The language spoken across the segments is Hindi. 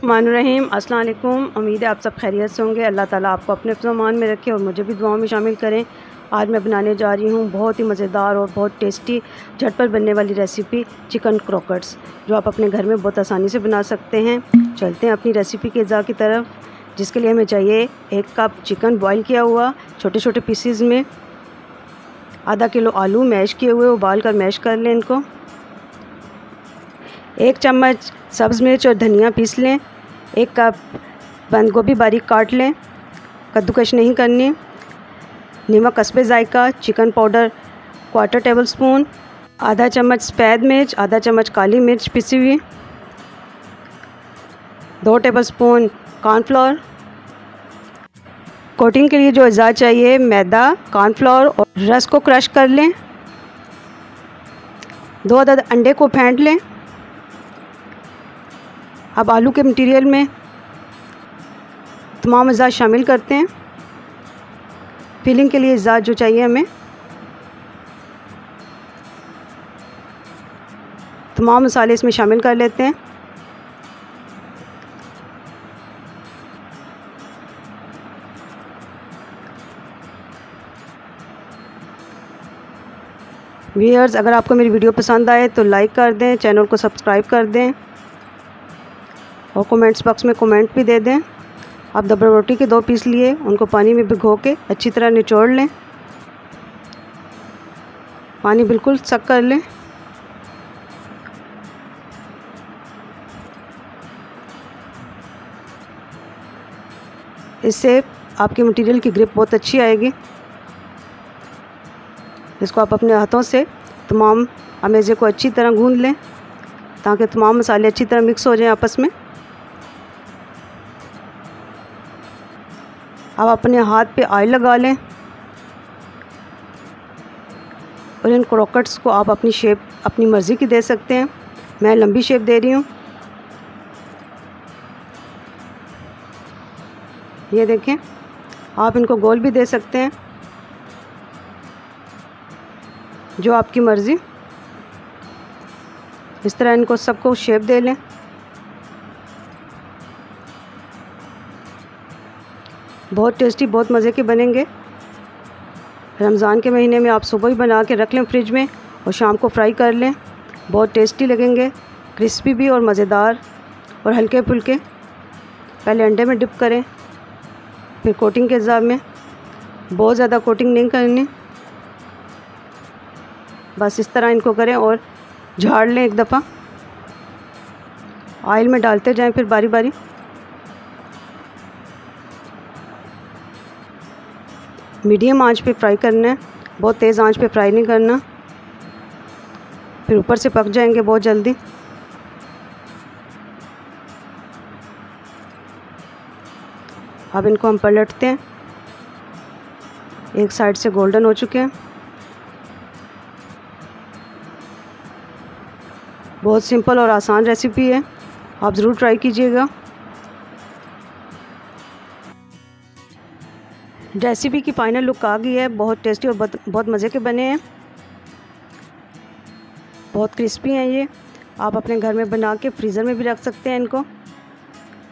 मानुरहीम अस्सलाम वालेकुम। उम्मीद है आप सब खैरियत से होंगे। अल्लाह ताला आपको अपने फ़रमान में रखे और मुझे भी दुआओं में शामिल करें। आज मैं बनाने जा रही हूँ बहुत ही मज़ेदार और बहुत टेस्टी झटपट बनने वाली रेसिपी चिकन क्रॉकर्स, जो आप अपने घर में बहुत आसानी से बना सकते हैं। चलते हैं अपनी रेसिपी के इज़ा की तरफ, जिसके लिए हमें चाहिए 1 कप चिकन बॉईल किया हुआ छोटे छोटे पीसीज में, आधा किलो आलू मैश किए हुए उबाल कर मैश कर लें इनको, 1 चम्मच सब्ज़ मिर्च और धनिया पीस लें, 1 कप बंद गोभी बारीक काट लें, कद्दूकश नहीं करनी, नमक हस्बे जायका, चिकन पाउडर 1/4 टेबल स्पून, आधा चम्मच सफ़ेद मिर्च, आधा चम्मच काली मिर्च पिसी हुई, 2 टेबल स्पून कॉर्नफ्लोर। कोटिंग के लिए जो अज़ा चाहिए मैदा, कॉर्नफ्लोर और रस को क्रश कर लें, 2 अदद अंडे को फेंट लें। अब आलू के मटेरियल में तमाम अज़ा शामिल करते हैं। फिलिंग के लिए अज़ा जो चाहिए हमें तमाम मसाले इसमें शामिल कर लेते हैं। व्यूअर्स, अगर आपको मेरी वीडियो पसंद आए तो लाइक कर दें, चैनल को सब्सक्राइब कर दें और कमेंट्स बॉक्स में कमेंट भी दे दें। अब दबरा रोटी के 2 पीस लिए उनको पानी में भिगो के अच्छी तरह निचोड़ लें, पानी बिल्कुल सक कर लें। इससे आपकी मटेरियल की ग्रिप बहुत अच्छी आएगी। इसको आप अपने हाथों से तमाम अमेज़े को अच्छी तरह गूंद लें ताकि तमाम मसाले अच्छी तरह मिक्स हो जाएं आपस में। अब अपने हाथ पे ऑयल लगा लें और इन क्रॉकर्स को आप अपनी शेप अपनी मर्ज़ी की दे सकते हैं। मैं लंबी शेप दे रही हूँ, ये देखें। आप इनको गोल भी दे सकते हैं, जो आपकी मर्ज़ी। इस तरह इनको सबको शेप दे लें। बहुत टेस्टी, बहुत मज़े के बनेंगे। रमज़ान के महीने में आप सुबह ही बना के रख लें फ्रिज में और शाम को फ्राई कर लें, बहुत टेस्टी लगेंगे, क्रिस्पी भी और मज़ेदार और हल्के फुल्के। पहले अंडे में डिप करें, फिर कोटिंग के हिसाब में, बहुत ज़्यादा कोटिंग नहीं करनी, बस इस तरह इनको करें और झाड़ लें एक दफ़ा। ऑयल में डालते जाएं फिर बारी बारी। मीडियम आंच पे फ्राई करना है, बहुत तेज़ आंच पे फ्राई नहीं करना, फिर ऊपर से पक जाएंगे बहुत जल्दी। अब इनको हम पलटते हैं, एक साइड से गोल्डन हो चुके हैं। बहुत सिंपल और आसान रेसिपी है, आप ज़रूर ट्राई कीजिएगा। रेसिपी की फ़ाइनल लुक आ गई है, बहुत टेस्टी और बहुत मज़े के बने हैं, बहुत क्रिस्पी हैं ये। आप अपने घर में बना के फ्रीज़र में भी रख सकते हैं इनको।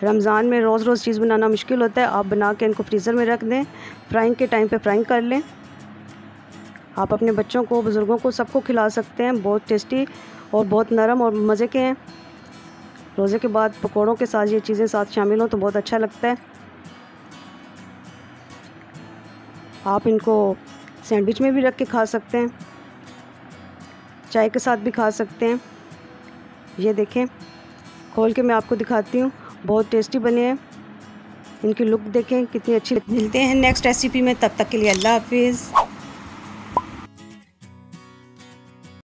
रमज़ान में रोज़ रोज़ चीज़ बनाना मुश्किल होता है, आप बना के इनको फ्रीज़र में रख दें, फ्राइंग के टाइम पे फ्राइंग कर लें। आप अपने बच्चों को, बुज़ुर्गों को, सबको खिला सकते हैं। बहुत टेस्टी और बहुत नरम और मज़े के हैं। रोज़े के बाद पकौड़ों के साथ ये चीज़ें साथ शामिल हों तो बहुत अच्छा लगता है। आप इनको सैंडविच में भी रख के खा सकते हैं, चाय के साथ भी खा सकते हैं। ये देखें, खोल के मैं आपको दिखाती हूँ, बहुत टेस्टी बने हैं। इनकी लुक देखें कितनी अच्छी। मिलते हैं नेक्स्ट रेसिपी में, तब तक के लिए अल्लाह हाफिज़।